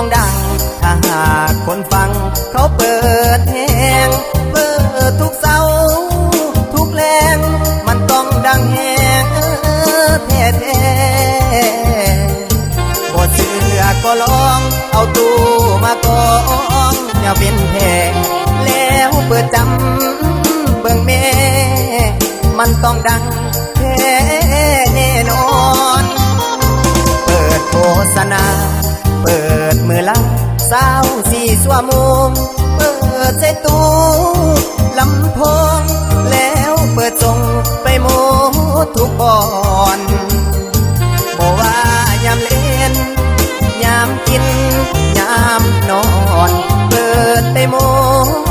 ต้องดังถ้าหากคนฟังเขาเปิดแหงเปิดทุกเสาทุกแรงมันต้องดังแหงแท้ๆบ่เชื่อก็ลองเอาตู้มากองอย่าเป็นแพงแล้วเปิดจำเบิ่งแม่มันต้องดังแท้แน่นอนเปิดโฆษณาเปิดมือละ24 ชั่วโมงเปิดใส่ตู้ลำโพงแล้วเปิดส่งไปหมดทุกบ่อนบ่ว่ายามเล่นยามกินยามนอนเปิดได้หมด